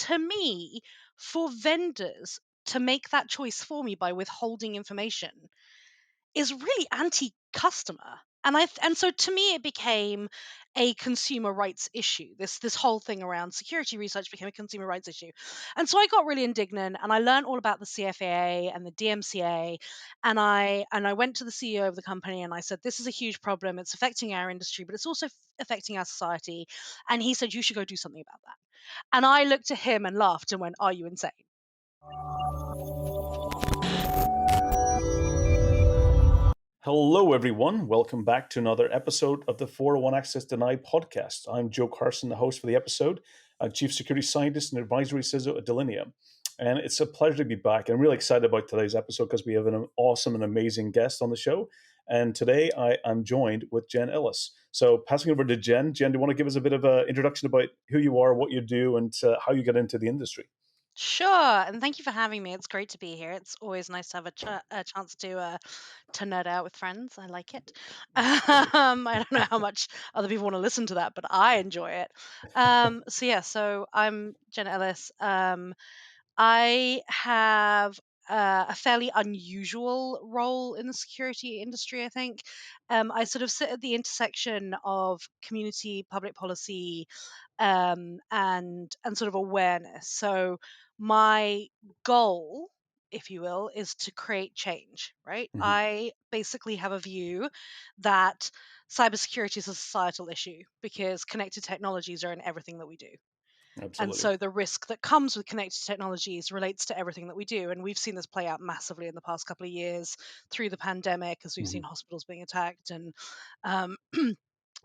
to me, for vendors to make that choice for me by withholding information is really anti-customer. And so to me it became a consumer rights issue. This whole thing around security research became a consumer rights issue. And so I got really indignant and I learned all about the CFAA and the DMCA, and I went to the CEO of the company and I said, this is a huge problem. It's affecting our industry, but it's also affecting our society. And he said, you should go do something about that. And I looked at him and laughed and went, are you insane? Hello, everyone. Welcome back to another episode of the 401 Access Denied podcast. I'm Joe Carson, the host for the episode, Chief Security Scientist and Advisory CISO at Delinea. And it's a pleasure to be back. I'm really excited about today's episode because we have an awesome and amazing guest on the show. And today I am joined with Jen Ellis. So passing over to Jen. Jen, do you want to give us a bit of an introduction about who you are, what you do, and how you got into the industry? Sure, and thank you for having me. It's great to be here. It's always nice to have a chance to nerd out with friends. I like it. Absolutely. I don't know how much other people want to listen to that, but I enjoy it. So yeah, so I'm Jen Ellis. I have a fairly unusual role in the security industry, I think. I sort of sit at the intersection of community, public policy, and sort of awareness. So my goal, if you will, is to create change, right? Mhm. I basically have a view that cybersecurity is a societal issue because connected technologies are in everything that we do. And Absolutely. so the risk that comes with connected technologies relates to everything that we do. And we've seen this play out massively in the past couple of years through the pandemic as we've seen Mhm. hospitals being attacked. And um,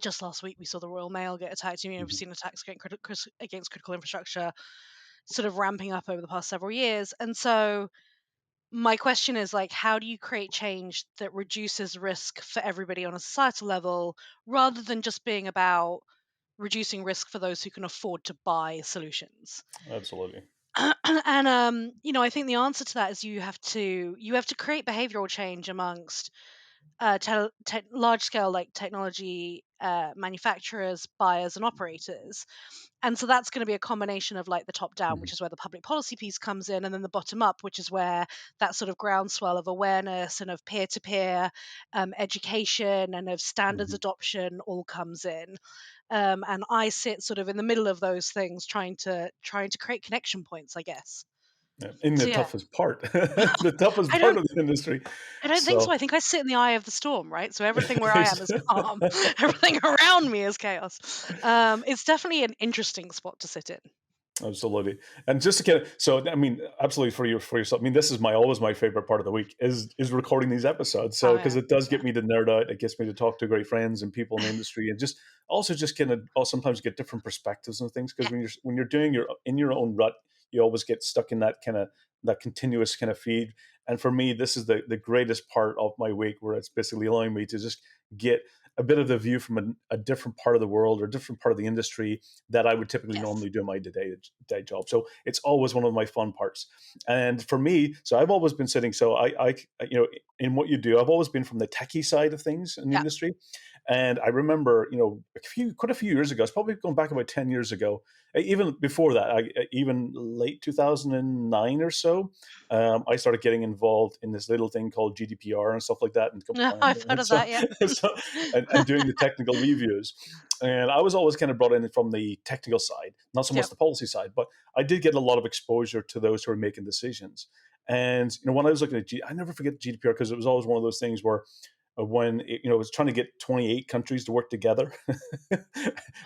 just last week, we saw the Royal Mail get attacked. We've Mhm. seen attacks against critical infrastructure sort of ramping up over the past several years. And so my question is like, how do you create change that reduces risk for everybody on a societal level rather than just being about reducing risk for those who can afford to buy solutions? Absolutely. And I think the answer to that is you have to create behavioral change amongst large scale like technology manufacturers, buyers, and operators. And so that's going to be a combination of like the top down, Mhm. which is where the public policy piece comes in, and then the bottom up, which is where that sort of groundswell of awareness and of peer to peer education and of standards Mhm. adoption all comes in. And I sit sort of in the middle of those things, trying to create connection points, I guess. Yeah, in the So yeah, toughest part, the toughest I part don't of the industry. I don't think so. So, I think I sit in the eye of the storm, right? So everything where I am is calm. Everything around me is chaos. It's definitely an interesting spot to sit in. absolutely, and just to get so, I mean, absolutely for yourself. I mean, this is my always my favorite part of the week is recording these episodes. So Oh because yeah, it does yeah, get me to nerd out, it gets me to talk to great friends and people in the industry, and just also just kind of sometimes get different perspectives and things. Because yeah. when you're doing your in your own rut, you always get stuck in that kind of that continuous kind of feed. And for me, this is the greatest part of my week, where it's basically allowing me to just get a bit of the view from a different part of the world or a different part of the industry that I would typically Yes. normally do in my day job. So it's always one of my fun parts. And for me, so I've always been sitting. So in what you do, I've always been from the techie side of things in the Yeah. industry. And I remember, quite a few years ago, it's probably going back about 10 years ago, even before that, even late 2009 or so, I started getting involved in this little thing called GDPR and stuff like that, and compliance. I've heard And of so, that. Yeah. so and doing the technical reviews. And I was always kind of brought in from the technical side, not so much Yep. the policy side, but I did get a lot of exposure to those who are making decisions. And when I was looking at I never forget GDPR, because it was always one of those things where when it was trying to get 28 countries to work together Oh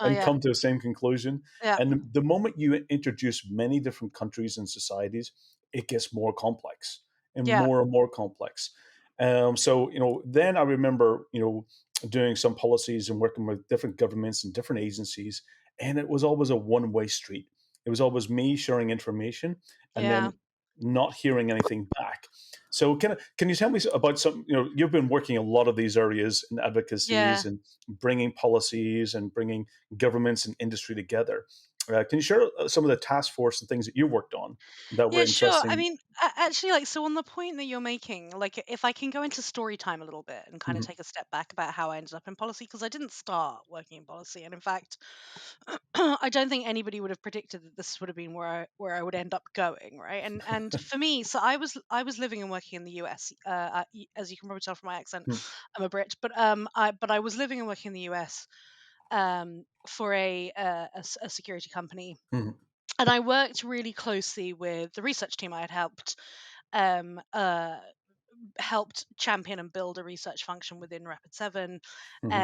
and yeah. come to the same conclusion. Yeah. And the moment you introduce many different countries and societies, it gets more complex Yeah. and more complex. So then I remember doing some policies and working with different governments and different agencies, and it was always a one-way street. It was always me sharing information and Yeah. then not hearing anything back. So can you tell me about some, you've been working a lot of these areas in advocacies Yeah. and bringing policies and bringing governments and industry together. Can you share some of the task force and things that you worked on that were Yeah, sure. I interesting? mean, actually, like, so on the point that you're making, like, if I can go into story time a little bit and kind of Hmm. take a step back about how I ended up in policy, because I didn't start working in policy, and in fact, I don't think anybody would have predicted that this would have been where I would end up going, right? And for me, so I was living and working in the US. As you can probably tell from my accent, I'm a Brit, but I was living and working in the US for a security company, Hmm. and I worked really closely with the research team. I had um, uh, helped champion and build a research function within Rapid Seven, Hmm.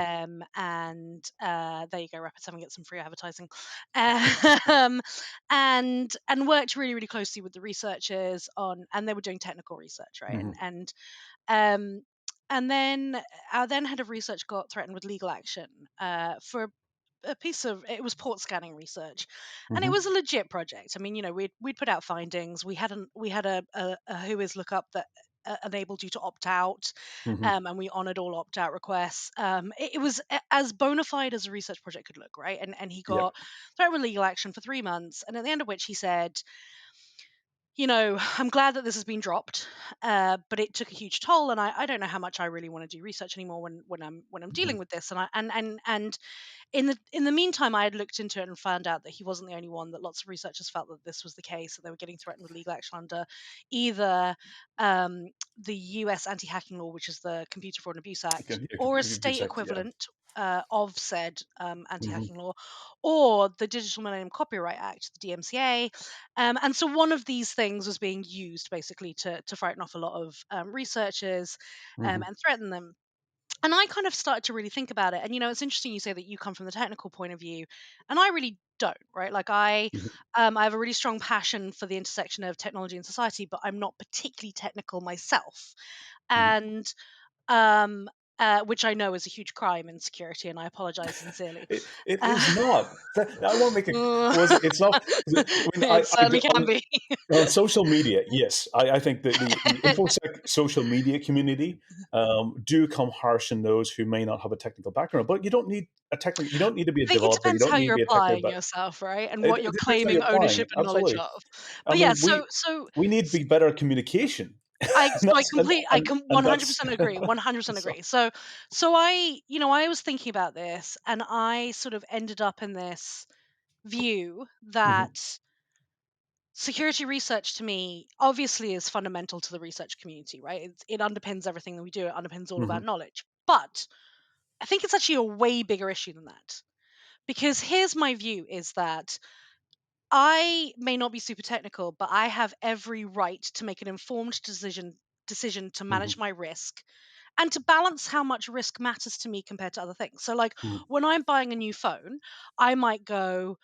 and there you go, Rapid Seven gets some free advertising, um, and worked really really closely with the researchers on, and they were doing technical research, right, Hmm. um, and then our then head of research got threatened with legal action for a piece of, it was port scanning research, and it Hmm. was a legit project. I mean, we'd put out findings. We had a who is lookup that enabled you to opt out, Hmm. and we honored all opt out requests. It was as bona fide as a research project could look, right? And he Yeah. got threatened with legal action for 3 months, and at the end of which he said, I'm glad that this has been dropped, but it took a huge toll, and I don't know how much I really want to do research anymore when I'm Hmm. dealing with this. And in the meantime, I had looked into it and found out that he wasn't the only one. That lots of researchers felt that this was the case, that they were getting threatened with legal action under either um, the U.S. anti-hacking law, which is the Computer Fraud and Abuse Act, or a You could state say, yeah. equivalent of said Hmm. anti-hacking law, or the Digital Millennium Copyright Act, the DMCA. And so one of these things was being used basically to frighten off a lot of researchers Hmm. and threaten them. And I kind of started to really think about it. And it's interesting you say that you come from the technical point of view, and I really don't, right? Like I have a really strong passion for the intersection of technology and society, but I'm not particularly technical myself, Hmm. and which I know is a huge crime in security, and I apologize sincerely. It is Uh, not. I want to make it. Was it? It's not. I mean, it I certainly can be. on social media. Yes, I think that the infosec social media community do come harsh on those who may not have a technical background. But you don't need a technical. You don't need to be a I think it developer. You depends don't how need to you're be a technical. applying yourself, right? And what It you're depends how claiming you're applying. ownership and knowledge Absolutely. of. I But yeah, mean, so we need to be better at communication. so I complete I can And that's 100% agree, 100% so. agree. So I was thinking about this, and I sort of ended up in this view Mhm. that security research to me obviously is fundamental to the research community, right? It underpins everything that we do. It underpins all of our Mhm. knowledge. But I think it's actually a way bigger issue than that. Because here's my view is that I may not be super technical, but I have every right to make an informed decision to manage Mhm. my risk and to balance how much risk matters to me compared to other things. So, like Mhm. when I'm buying a new phone, I might go,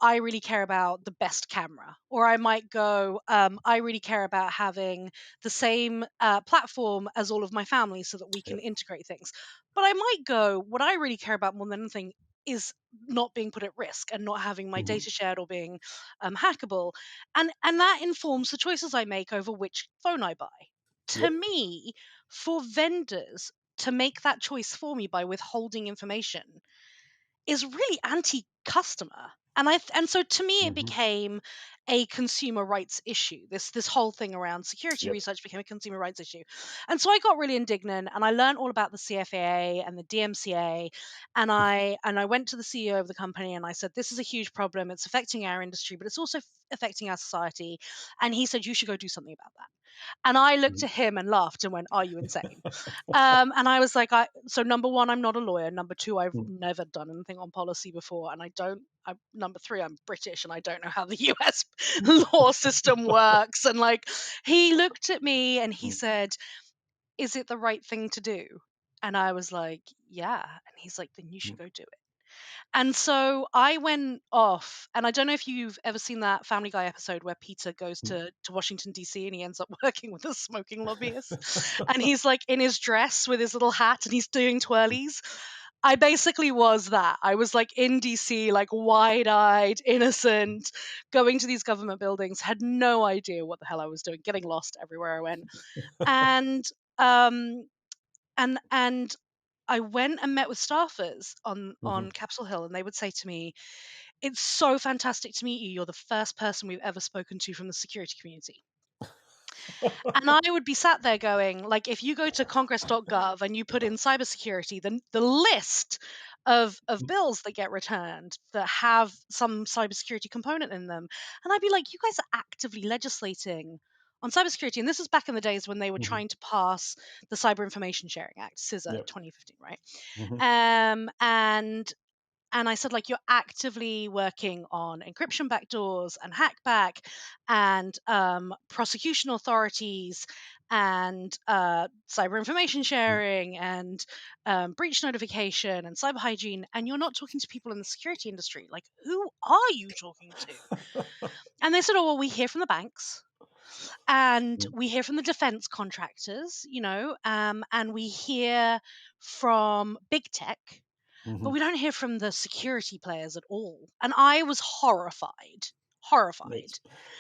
I really care about the best camera, or I might go, I really care about having the same platform as all of my family so that we Yeah. can integrate things. But I might go, what I really care about more than anything is not being put at risk and not having my Mhm. data shared or being hackable, and that informs the choices I make over which phone I buy. To Yep. me, for vendors to make that choice for me by withholding information is really anti-customer. And so to me it Mhm. became a consumer rights issue. This whole thing around security Yep. research became a consumer rights issue. And so I got really indignant, and I learned all about the CFAA and the DMCA, and I went to the CEO of the company and I said, this is a huge problem. It's affecting our industry, but it's also affecting our society. And he said, you should go do something about that. And I looked Mhm. at him and laughed and went, are you insane? And I was like, so number one, I'm not a lawyer. Number two, I've Mhm. never done anything on policy before. And number three, I'm British and I don't know how the US law system works. And like, he looked at me and he Mhm. said, is it the right thing to do? And I was like, yeah. And he's like, then you should go do it. And so I went off, and I don't know if you've ever seen that Family Guy episode where Peter goes Mhm. to Washington D.C. and he ends up working with a smoking lobbyist, and he's like in his dress with his little hat and he's doing twirlies. I basically was that. I was like in DC, like wide-eyed, innocent, going to these government buildings, had no idea what the hell I was doing, getting lost everywhere I went, and um and I went and met with staffers on Mhm. Capitol Hill, and they would say to me, it's so fantastic to meet you. You're the first person we've ever spoken to from the security community. And I would be sat there going, like, if you go to congress.gov and you put in cybersecurity, then the list of bills that get returned that have some cybersecurity component in them, and I'd be like, you guys are actively legislating on cybersecurity. And this is back in the days when they were Mhm. trying to pass the Cyber Information Sharing Act, CISA Yep. 2015, right? Mhm. Um, and and I said, like, you're actively working on encryption backdoors and hackback and prosecution authorities and cyber information Mhm. sharing and breach notification and cyber hygiene. And you're not talking to people in the security industry. Like, who are you talking to? And they said, oh, well, we hear from the banks and Mhm. we hear from the defense contractors, and we hear from big tech, but Mhm. we don't hear from the security players at all. And I was horrified, horrified.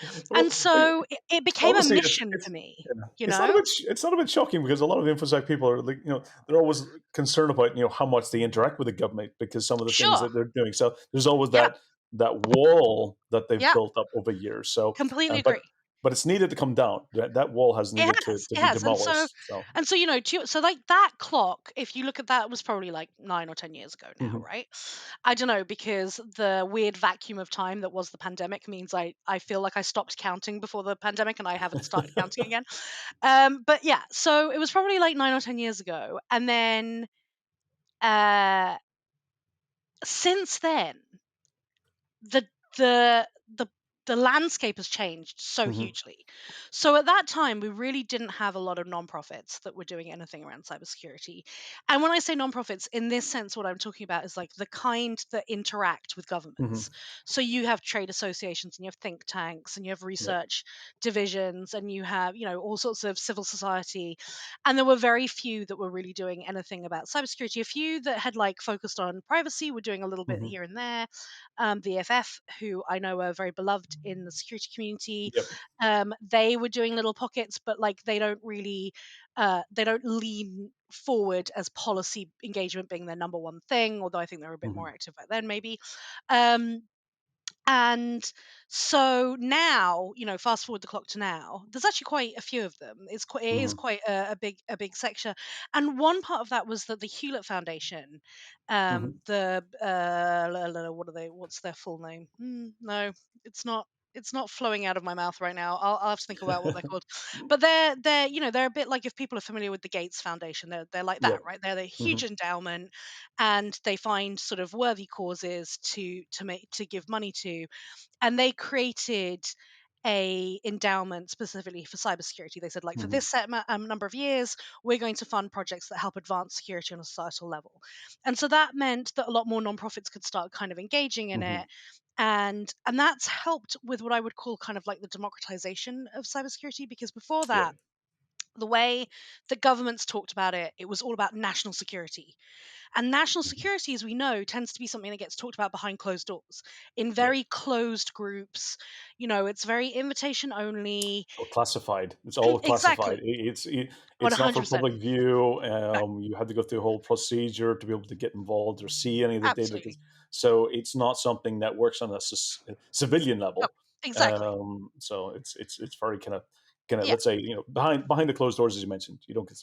Yes. And Well, so it became a obviously, mission for me, yeah. you It's not a know? bit it's not a bit shocking because a lot of infosec people are like, they're always concerned about, how much they interact with the government because some of the things Sure. that they're doing. So there's always Yeah. that wall that they've Yeah. built up over years. So, Completely but agree. it's needed to come down. That wall has It needed has, to it be has. demolished. So, And so, like that clock, if you look at that, was probably like 9 or 10 years ago now, mhm. right? I don't know, because the weird vacuum of time that was the pandemic means I feel like I stopped counting before the pandemic and I haven't started counting again. But yeah, so it was probably like 9 or 10 years ago. And then uh since then, the the the the landscape has changed so Mhm. hugely. So at that time, we really didn't have a lot of nonprofits that were doing anything around cybersecurity. And when I say nonprofits, in this sense, what I'm talking about is like the kind that interact with Mhm. governments. So you have trade associations and you have think tanks and you have Yep. research divisions and you have, all sorts of civil society. And there were very few that were really doing anything about cybersecurity. A few that had like focused on privacy were doing a little bit Mhm. here and there. The EFF, who I know are very beloved in the security community, Yep. they were doing little pockets, but like they don't lean forward as policy engagement being their number one thing. Although I think they were a bit more Mhm. active back then, maybe. Um, and so now, fast forward the clock to now, there's actually quite a few of them. It is Mhm. quite a big sector. And one part of that was that the Hewlett Foundation, Mhm. what are they? What's their full name? No, it's not. It's not flowing out of my mouth right now. I'll have to think about what they're called. But they're a bit like, if people are familiar with the Gates Foundation, they're like that, Yep. right? They're a huge Mhm. endowment, and they find sort of worthy causes to give money to, and they created a endowment specifically for cybersecurity. They said, like, for Mhm. this number of years, we're going to fund projects that help advance security on a societal level. And so that meant that a lot more nonprofits could start kind of engaging in Mhm. it. And that's helped with what I would call kind of like the democratization of cybersecurity, because before Yep. that, the way that governments talked about it, it was all about national security. And national Mhm. security, as we know, tends to be something that gets talked about behind closed doors in Yep. very closed groups. It's very invitation only. Or classified. It's all classified. Exactly. It's not for 100%. public view. No, You had to go through a whole procedure to be able to get involved or see any of the data. absolutely. So it's not something that works on a civilian No, level. exactly. So it's very kind of, Yeah. let's say, behind the closed doors, as you mentioned. You don't get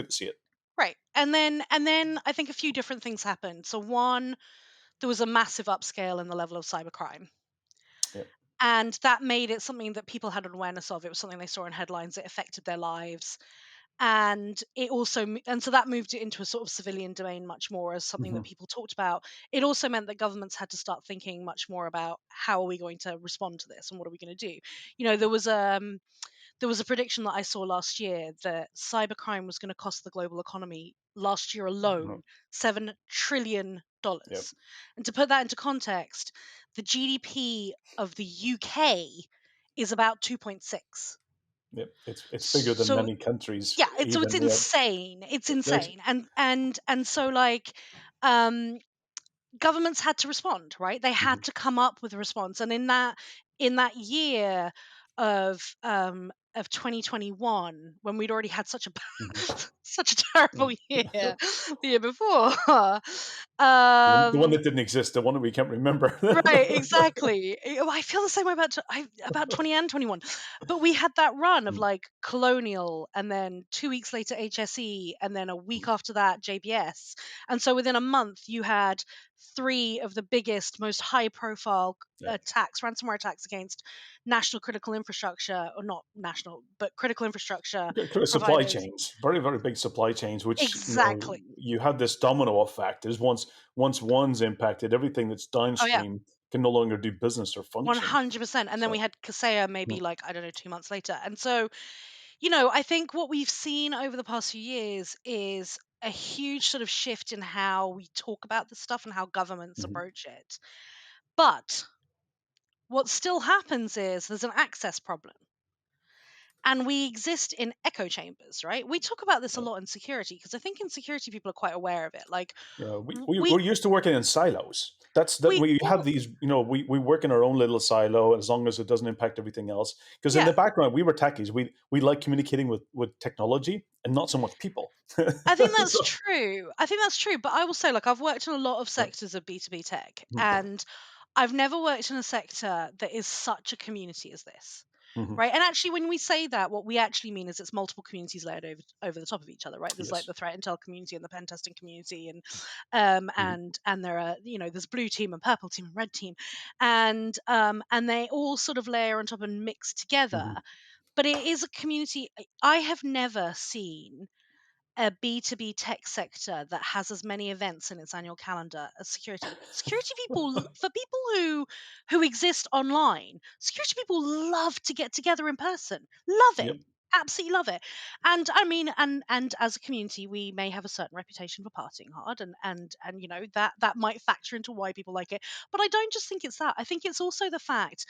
to see it. Right. And then I think a few different things happened. So one, there was a massive upscale in the level of cybercrime. Yep. And that made it something that people had an awareness of. It was something they saw in headlines. It affected their lives. And so that moved it into a sort of civilian domain much more as something that Hmm. people talked about. It also meant that governments had to start thinking much more about, how are we going to respond to this and what are we going to do. There was a prediction that I saw last year that cybercrime was going to cost the global economy last year alone $7 trillion. Yep. And to put that into context, the GDP of the UK is about 2.6. Yep. It's bigger than So many countries. yeah, it's Even insane. It's there's. insane. And so, like, um governments had to respond, right? They Mhm. had to come up with a response. And in that year of of 2021, when we'd already had such a Hmm. such a terrible year the year before. The one um that didn't exist, the one that we can't remember. Right, exactly. I feel the same way about 20 and 21. But we had that run of Mm, like Colonial, and then 2 weeks later HSE, and then a week after that JBS. And so within a month you had 3 of the biggest, most high profile yeah. attacks, ransomware attacks against national critical infrastructure, or not national, but critical infrastructure Supply providers. chains, very, very big supply chains, which, Exactly. you have this domino effect. Is once one's impacted, everything that's Oh yeah. downstream can no longer do business or function. 100%. And then we So, had Kaseya mm, maybe like, I don't know, 2 months later. And so, I think what we've seen over the past few years is a huge sort of shift in how we talk about this stuff and how governments mhm, approach it. But what still happens is there's an access problem. And we exist in echo chambers, right? We talk about this a yeah. lot in security, because I think in security people are quite aware of it. Like, Yeah, w- we're we used to working in silos. That's that we we have well, these, we work in our own little silo as long as it doesn't impact everything else. Because in yeah, the background, we were techies. We like communicating with technology and not so much people. I think that's So, true. I think that's true. But I will say, like, I've worked in a lot of yeah. sectors of B2B tech, Mhm, and I've never worked in a sector that is such a community as this. mhm. Right. And actually, when we say that, what we actually mean is it's multiple communities layered over the top of each other, right? There's like Yes. the threat intel community and the pen testing community, and Mhm, there are, there's blue team and purple team and red team, and they all sort of layer on top and mix together. mhm. But it is a community. I have never seen a B2B tech sector that has as many events in its annual calendar as security. Security people, for people who exist online, security people love to get together in person. Love it. Yep. Absolutely love it. And I mean, and as a community, we may have a certain reputation for partying hard, and that might factor into why people like it. But I don't just think it's that. I think it's also the fact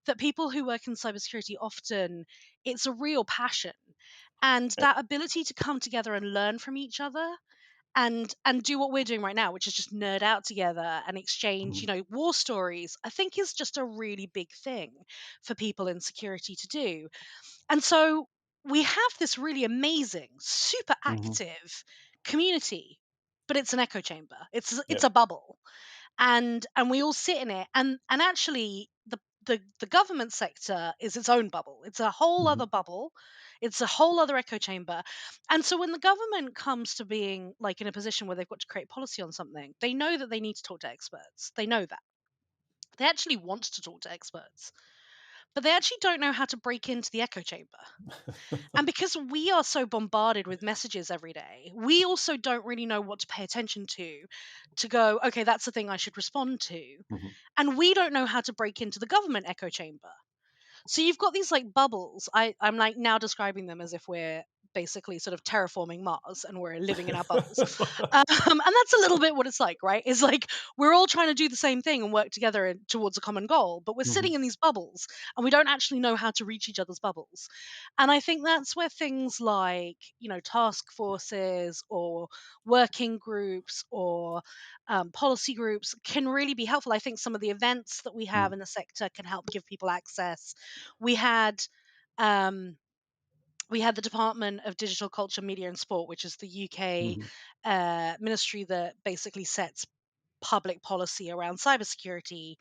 that people who work in cybersecurity, often it's a real passion, and Yep. that ability to come together and learn from each other, and do what we're doing right now, which is just nerd out together and exchange, Mhm, war stories, I think is just a really big thing for people in security to do. And so we have this really amazing, super mhm. active community, but it's an echo chamber. It's Yep. a bubble, and we all sit in it, and actually the government sector is its own bubble. It's a whole Mhm, other bubble. It's a whole other echo chamber. And so when the government comes to being like in a position where they've got to create policy on something, they know that they need to talk to experts. They know that. They actually want to talk to experts, but they actually don't know how to break into the echo chamber. And because we are so bombarded with messages every day, we also don't really know what to pay attention to go, okay, that's the thing I should respond to. mhm. And we don't know how to break into the government echo chamber. So you've got these like bubbles. I'm like now describing them as if we're basically sort of terraforming Mars and we're living in our bubbles. And that's a little bit what it's like, right? It's like we're all trying to do the same thing and work together towards a common goal, but we're sitting Mhm, in these bubbles and we don't actually know how to reach each other's bubbles. And I think that's where things like, task forces or working groups or policy groups can really be helpful. I think some of the events that we have mhm, in the sector can help give people access. We had um, we had the Department of Digital Culture, Media and Sport, which is the UK mhm. ministry that basically sets public policy around cybersecurity.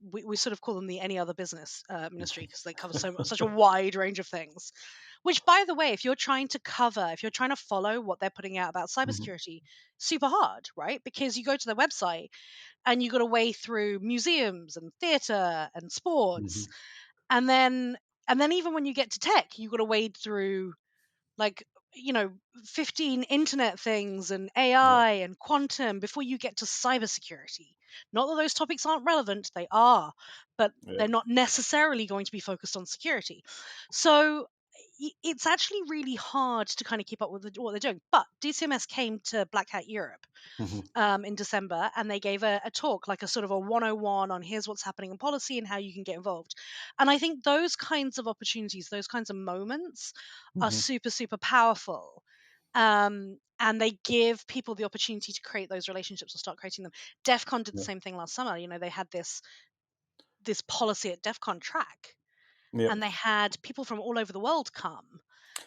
We sort of call them the any other business ministry, because they cover such a wide range of things. Which, by the way, if you're trying to follow what they're putting out about Mhm, cybersecurity, super hard, right? Because you go to their website and you got to wade through museums and theatre and sports, mhm. and then even when you get to tech, you got to wade through like you know 15 internet things and Yeah. AI and quantum before you get to cybersecurity. Not that those topics aren't relevant, they are, but Yeah. they're not necessarily going to be focused on security. So it's actually really hard to kind of keep up with what they're doing. But DCMS came to Black Hat Europe Mhm, in December, and they gave a talk, like a sort of a 101 on here's what's happening in policy and how you can get involved. And I think those kinds of opportunities, those kinds of moments are mhm. super, super powerful. And they give people the opportunity to create those relationships or start creating them. DEF CON did the Yeah. same thing last summer. They had this policy at DEF CON track. Yeah. and they had people from all over the world come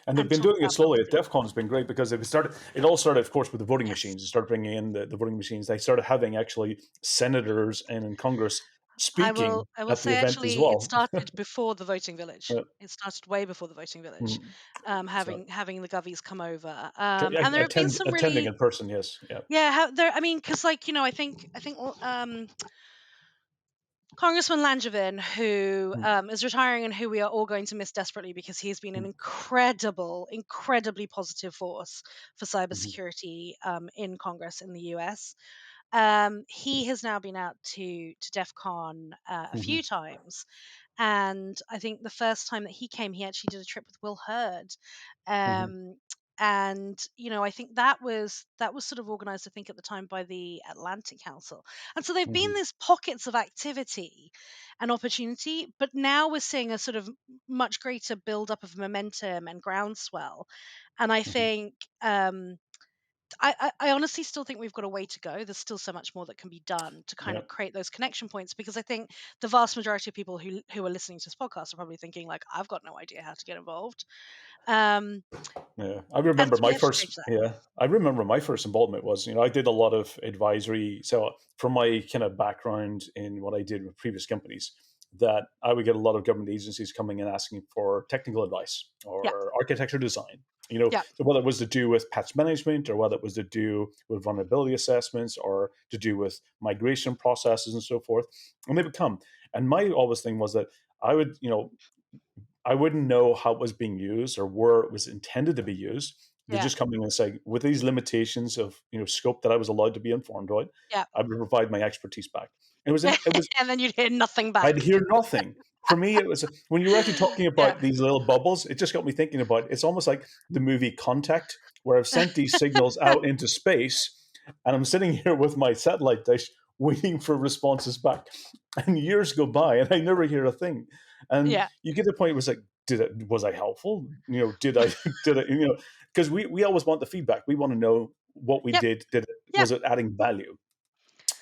And they've and been talk doing it about slowly. At policy. DEF CON's been great because they've started. It all started, of course, with the voting Yes. machines. They started bringing in the voting machines. They started having actually senators and in Congress speaking I will at the say event as actually it well. started before the voting village. Uh, It started way before the voting village, mm, so having the govies come over. And there have been some attending really, in person, yes, yeah. yeah, there, I mean, because like, I think Congressman Langevin, who Mm, is retiring and who we are all going to miss desperately because he's been an mm, incredibly positive force for mhm, cybersecurity in Congress in the US. He has now been out to DEF CON a mhm, few times, and I think the first time that he came, he actually did a trip with Will Hurd. mhm, Um, and I think that was sort of organized, I think, at the time by the Atlantic Council. And so they've been mhm, these pockets of activity and opportunity, but now we're seeing a sort of much greater build up of momentum and groundswell. And I mhm. think I honestly still think we've got a way to go. There's still so much more that can be done to kind Yeah, of create those connection points, because I think the vast majority of people who are listening to this podcast are probably thinking like, I've got no idea how to get involved. Um, yeah. and so we have to change that. I remember my first involvement was, I did a lot of advisory. So from my kind of background in what I did with previous companies, that I would get a lot of government agencies coming in asking for technical advice Yeah, or architecture design. yeah, So whether it was to do with patch management or whether it was to do with vulnerability assessments or to do with migration processes and so forth. And they would come. And my always thing was that I would, I wouldn't know how it was being used or where it was intended to be used. They yeah, just come in and say, with these limitations of scope that I was allowed to be informed about, yeah. I would provide my expertise back. It was And then you'd hear nothing I'd back. hear nothing. For me, it was when you were actually talking Yeah, about these little bubbles. It just got me thinking about it's almost like the movie Contact, where I've sent these signals out into space, and I'm sitting here with my satellite dish waiting for responses back. And years go by, and I never hear a thing. And yeah, you get to the point where it's like, was I helpful? Did I did I because we always want the feedback. We want to know what we yep, did it yep, was it adding value?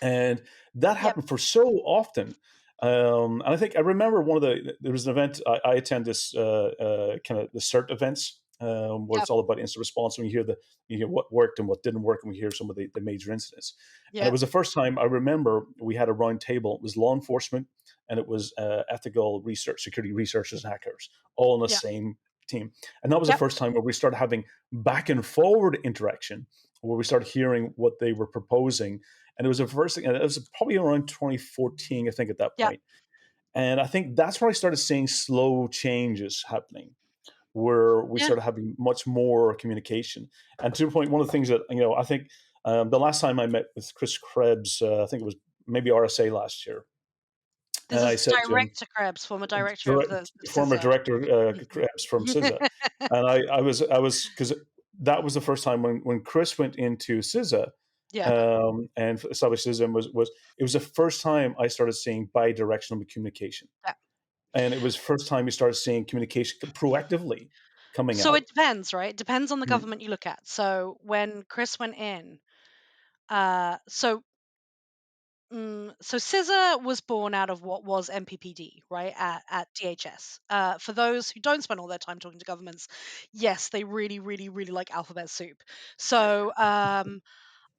And that yep, happened for so often. And I think I remember there was an event I attend this kind of the CERT events where yep, it's all about instant response. And you hear what worked and what didn't work, and we hear some of the major incidents. And it yep, was the first time I remember we had a round table. It was law enforcement and it was ethical research, security researchers, and hackers, all on the yep, same team. And that was the yep, first time where we started having back and forward interaction, where we started hearing what they were proposing. And it was the first thing, and it was probably around 2014, I think, at that yep, point. And I think that's where I started seeing slow changes happening, where we yeah. started having much more communication. And to the point, one of the things that, I think the last time I met with Chris Krebs, I think it was maybe RSA last year. This And I is said to him, Director Krebs, former director of the former CISA. director Krebs from CISA, and I was because that was the first time when Chris went into CISA Yeah, and established CISA was it was the first time I started seeing bi-directional communication, yeah. and it was first time we started seeing communication proactively coming So out. it depends, right? It depends on the Mm, government you look at. So when Chris went in, uh, so so CISA was born out of what was MPPD, right? At DHS. For those who don't spend all their time talking to governments, yes, they really like alphabet soup. So I'm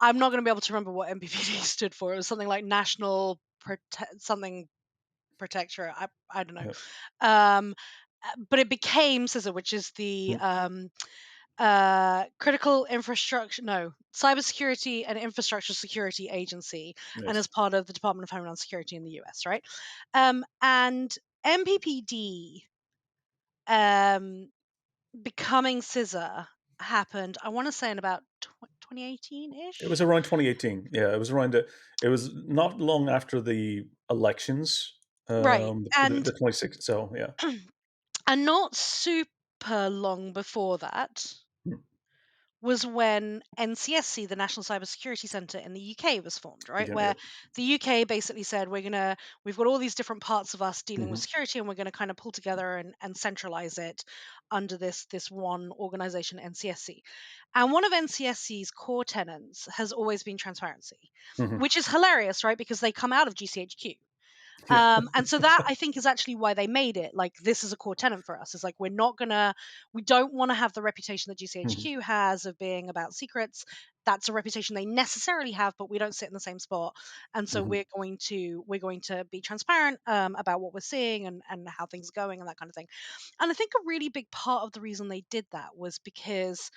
not going to be able to remember what MPPD stood for. It was something like something Protectorate. I don't know. yeah, Um, but it became CISA, which is the mm, critical infrastructure, no, cybersecurity and infrastructure security agency, and yes. as part of the Department of Homeland Security in the US, right? And MPPD um, becoming CISA happened, I want to say in about 2018 It was ish. around 2018. Yeah, it was around. It was not long after the elections, Right. the 26th. So yeah. And not super long before that Mm, was when NCSC, the National Cybersecurity Centre in the UK, was formed, right? again, Where yeah. the UK basically said, we've got all these different parts of us dealing with Hmm. security, and we're going to kind of pull together and centralize it under this one organization, NCSC. And one of NCSC's core tenets has always been transparency, Hmm. which is hilarious, right? Because they come out of GCHQ. Yeah. And so that I think is actually why they made it like this is a core tenant for us. Is like we don't want to have the reputation that Mhm. GCHQ has of being about secrets. That's a reputation they necessarily have, but we don't sit in the same spot. And so Mhm. we're going to be transparent about what we're seeing and how things are going and that kind of thing. And I think a really big part of the reason they did that was because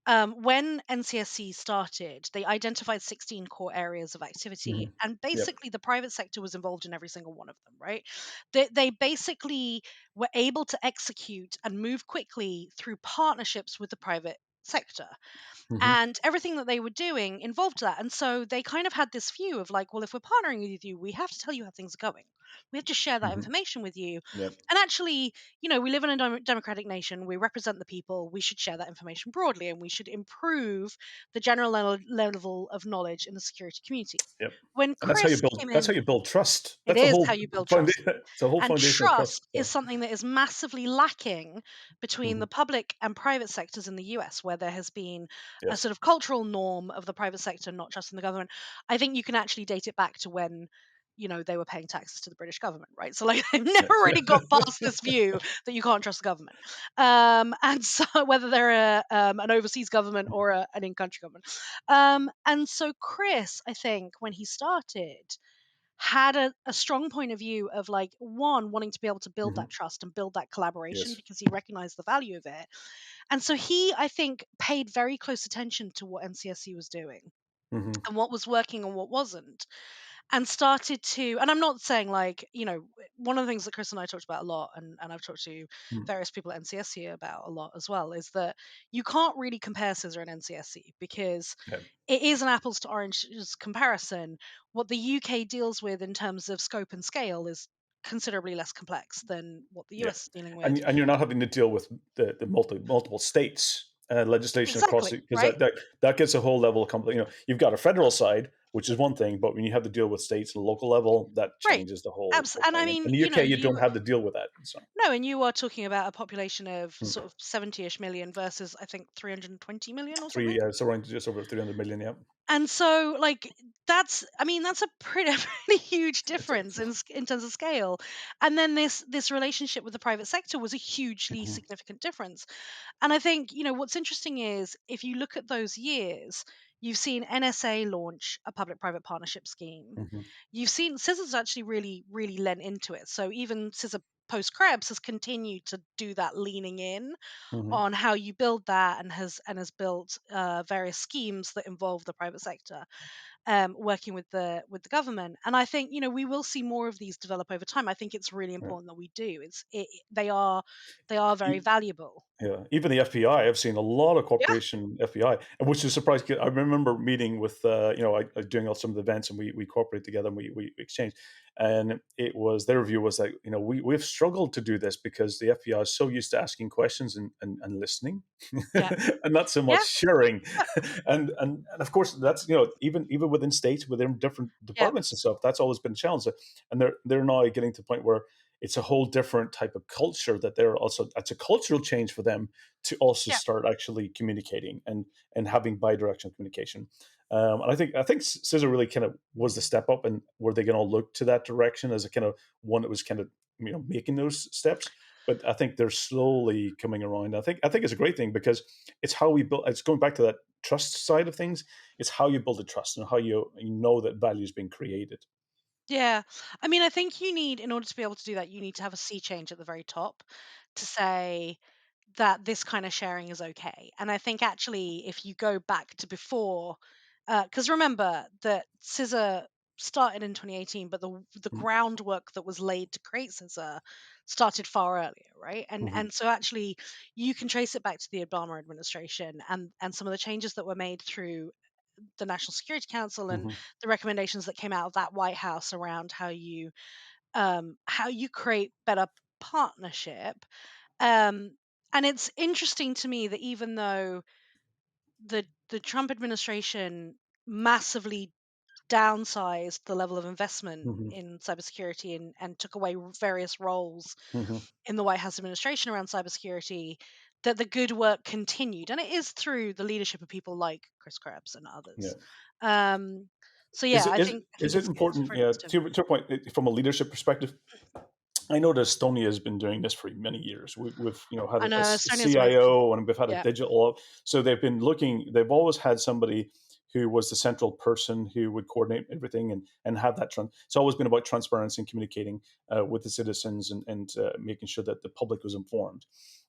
when NCSC started, they identified 16 core areas of activity, Mhm. and Yep. basically the private sector was involved in every single one of them, right? They basically were able to execute and move quickly through partnerships with the private sector, Mhm. and everything that they were doing involved that. And so they kind of had this view of like, well, if we're partnering with you, we have to tell you how things are going. We have to share that Mhm. information with you. Yep. And actually, we live in a democratic nation. We represent the people. We should share that information broadly, and we should improve the general level of knowledge in the security community. Yep. When And that's how you Chris build. came That's how in, you build trust. it That's the is whole how you build trust. foundation. It's the whole And foundation of trust. trust is So. something that is massively lacking between Mhm. the public and private sectors in the US, where there has been a Yes. sort of cultural norm of the private sector not trusting the government. I think you can actually date it back to when, they were paying taxes to the British government, right? So, like, they've never Yes. really got past this view that you can't trust the government. And so, whether they're an overseas government or an in country government. And so, Chris, I think, when he started, had a strong point of view of like one wanting to be able to build Mhm. that trust and build that collaboration Yes. because he recognized the value of it. And so he, I think, paid very close attention to what NCSC was doing Mhm. and what was working and what wasn't, and started to, and I'm not saying like, one of the things that Chris and I talked about a lot, and I've talked to Mm. various people at NCSC about a lot as well, is that you can't really compare CISA and NCSC because Yeah. it is an apples to oranges comparison. What the UK deals with in terms of scope and scale is considerably less complex than what the Yeah. US is dealing And with. and you're not having to deal with the multiple states legislation across Exactly, it because right? that gets a whole level of complex. You've got a federal side, which is one thing, but when you have to deal with states and local level, that Right. changes the whole And I thing. mean, In the UK, you don't have to deal with that. So. no, and you are talking about a population of Mm. sort of 70-ish million versus I think 320 million or something. Three, it's around just over 300 million. Yeah. And so, like, that's a pretty, pretty huge It's, difference in terms of scale. And then this relationship with the private sector was a hugely Mhm. significant difference. And I think, what's interesting is if you look at those years, you've seen NSA launch a public-private partnership scheme. Mhm. You've seen CISA's actually really, really lent into it. So even CISA post Krebs has continued to do that leaning in Mhm. on how you build that, and has built various schemes that involve the private sector working with the government. And I think we will see more of these develop over time. I think it's really Yeah. important that we do. They are very E- valuable. Yeah, even the FBI, I've seen a lot of Yeah, corporation FBI, and which is surprised. I remember meeting with, I doing all some of the events, and we cooperate together, and we exchange, and it was their view was that we've struggled to do this because the FBI is so used to asking questions and listening, yeah, and not so much yeah, sharing, yeah, and of course that's even within states within different yeah, departments and stuff, that's always been a challenge, and they're now getting to the point where it's a whole different type of culture that they're also it's a cultural change for them to also yeah. start actually communicating and having bi-directional communication. And I think scissor really kind of was the step up, and were they going to look to that direction as a kind of one that was kind of making those steps. But I think they're slowly coming around. I think it's a great thing because it's how we build. It's going back to that trust side of things. It's how you build the trust and how you know that value is being created. Yeah. I mean, I think in order to be able to do that, you need to have a sea change at the very top to say that this kind of sharing is okay. And I think actually, if you go back to before, because remember that Scissor started in 2018, but the groundwork that was laid to create Scissor started far earlier, right? And Mm-hmm. and so actually, you can trace it back to the Obama administration and some of the changes that were made through the National Security Council and Mm-hmm. the recommendations that came out of that White House around how you create better partnership. Um, and it's interesting to me that even though the Trump administration massively downsized the level of investment Mm-hmm. in cybersecurity and took away various roles Mm-hmm. in the White House administration around cybersecurity, that the good work continued, and it is through the leadership of people like Chris Krebs and Yeah. others. Um, So Is yeah, it is I is think it it's good important? for Yeah, initiative. to your point, from a leadership perspective, I know that Estonia has been doing this for many years. We've had I a know Estonia's amazing. CIO and we've had a Yeah. digital. So they've been looking. They've always had somebody who was the central person who would coordinate everything and have that. It's always been about transparency and communicating with the citizens and making sure that the public was informed.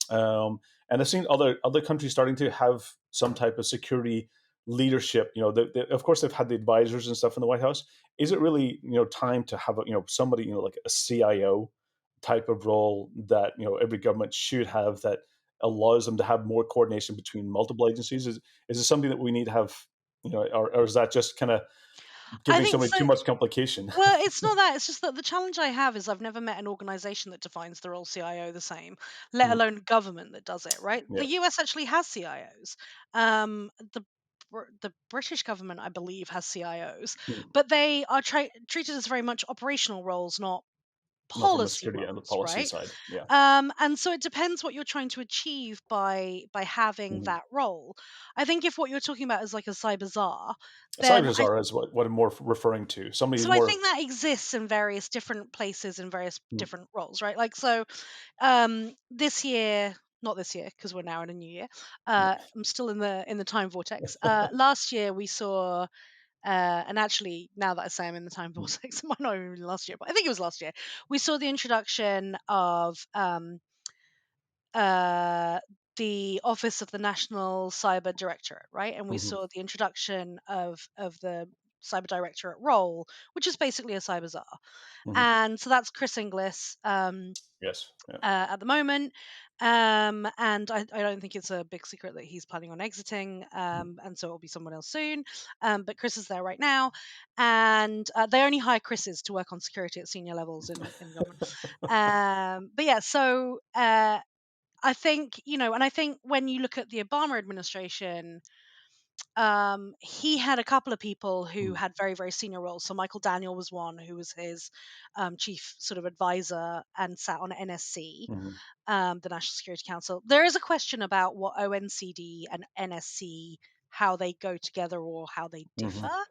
And I've seen other countries starting to have some type of security leadership. Of course, they've had the advisors and stuff in the White House. Is it really time to have somebody like a CIO type of role that every government should have, that allows them to have more coordination between multiple agencies? Is it something that we need to have? Or is that just kind of I giving think somebody so. too much complication? Well, it's not that. It's just that the challenge I have is I've never met an organization that defines the role CIO the same, let Mhm. alone government that does it, right? Yeah. The US actually has CIOs. The the British government, I believe, has CIOs, Mhm. but they are treated as very much operational roles, not Not from a policy security and the roles, policy right? side. Yeah. And so it depends what you're trying to achieve by having Mhm. that role. I think if what you're talking about is like a cyber czar, then Cybers are is what I'm more referring to. Somebody who's so I more. think that exists in various different places in various Mm. different roles, right? Like so, this year, not this year because we're now in a new year. I'm still in the time vortex. Last year we saw, and actually now that I say I'm in the time Mm. vortex, it might not even be last year, but I think it was last year. We saw the introduction of uh, the Office of the National Cyber Directorate, right? And we Mhm. saw the introduction of the Cyber Directorate role, which is basically a cyber czar. Mhm. And so that's Chris Inglis Yes. Yeah. at the moment. And I don't think it's a big secret that he's planning on exiting. Mm. And so it'll be someone else soon. But Chris is there right now. And they only hire Chris's to work on security at senior levels in government. But yeah, so I think, and I think when you look at the Obama administration, he had a couple of people who Mhm. had very, very senior roles. So Michael Daniel was one who was his chief sort of advisor and sat on NSC, Mhm. the National Security Council. There is a question about what ONCD and NSC, how they go together or how they differ. Mhm.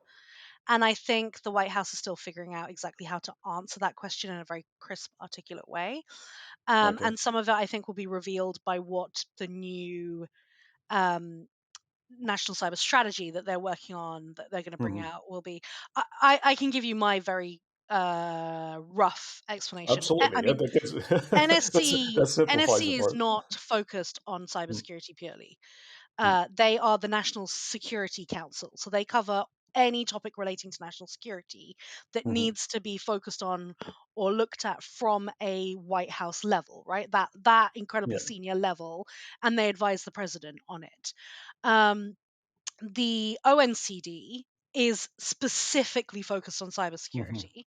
And I think the White House is still figuring out exactly how to answer that question in a very crisp, articulate way. Okay. And some of it, I think, will be revealed by what the new um, national cyber strategy that they're working on, that they're going to bring Mhm. out, will be. I can give you my very rough explanation. I Absolutely. Yeah, mean, that simplifies NSC it is for us. not focused on Mm. cybersecurity purely. Mm. They are the National Security Council, so they cover any topic relating to national security that Mhm. needs to be focused on or looked at from a White House level, right? That incredibly Yeah. senior level, and they advise the president on it. Um, the ONCD is specifically focused on Mhm. cybersecurity.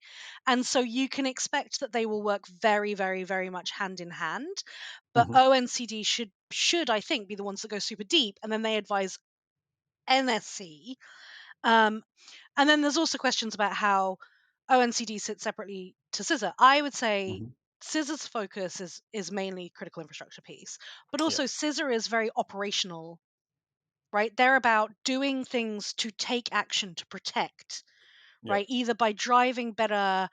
And so you can expect that they will work very, very, very much hand in hand. But Mhm. ONCD should I think be the ones that go super deep, and then they advise NSC. Um, and then there's also questions about how ONCD sits separately to CISA. I would say Mhm. CISA's focus is mainly critical infrastructure piece, but Yeah. also CISA is very operational, right? They're about doing things to take action to protect, Yeah. right? Either by driving better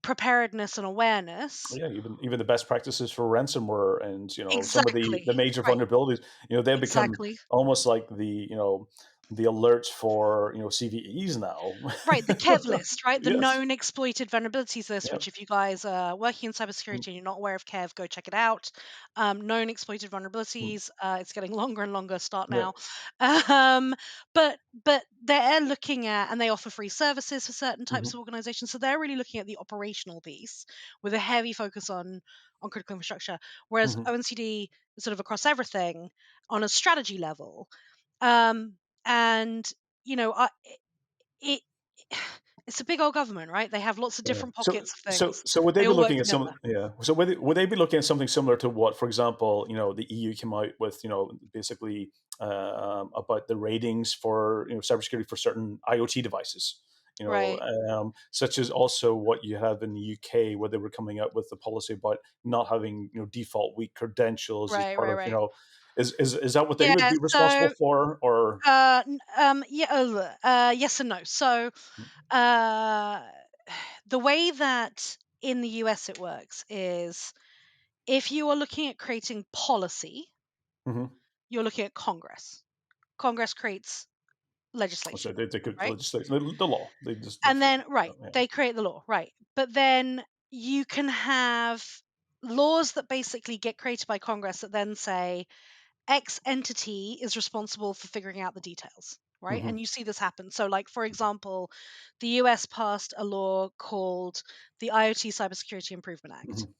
preparedness and awareness. Yeah, even the best practices for ransomware and some of the Exactly. major Right. vulnerabilities, they've become Exactly. almost like the alerts for CVEs now. Right, the KEV list, right? The Yes. known exploited vulnerabilities list, Yeah. which if you guys are working in Mm. cybersecurity and you're not aware of KEV, go check it out. Known exploited Mm. vulnerabilities. It's getting longer and longer. Start Yeah. now. Um, but they're looking at, and they offer free services for certain types Mhm. of organizations. So they're really looking at the operational piece with a heavy focus on critical infrastructure, whereas Mhm. ONCD is sort of across everything on a strategy level. Um, and it it's a big old government, right? They have lots of Yeah. different So pockets of so things. so would they They be all work looking at together. some? Yeah. So would they be looking at something similar to what, for example, the EU came out with, basically about the ratings for cybersecurity for certain IoT devices, Right. such as also what you have in the UK, where they were coming out with the policy about not having default weak credentials as Right, part right, of right. Is that what they would Yeah, be responsible so, for, or? yeah, yes and no. So, uh, the way that in the US it works is if you are looking at creating policy, Mm-hmm. you're looking at Congress. Congress creates So legislation, they could right? legislate the law. They just And then, right, yeah. they create the law, right? But then you can have laws that basically get created by Congress that then say X entity is responsible for figuring out the details, right? Mm-hmm. And you see this happen. So, like, for example, the US passed a law called the IoT Cybersecurity Improvement Act. Mm-hmm.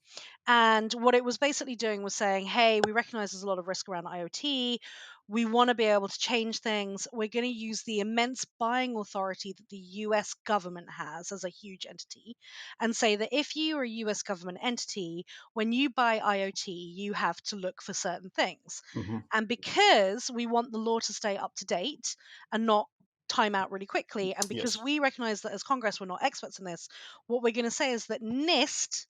And what it was basically doing was saying, hey, we recognize there's a lot of risk around IoT. We want to be able to change things. We're going to use the immense buying authority that the US government has as a huge entity and say that if you are a US government entity, when you buy IoT, you have to look for certain things. Mm-hmm. And because we want the law to stay up to date and not time out really quickly, and because Yes. we recognize that as Congress, we're not experts in this, what we're going to say is that NIST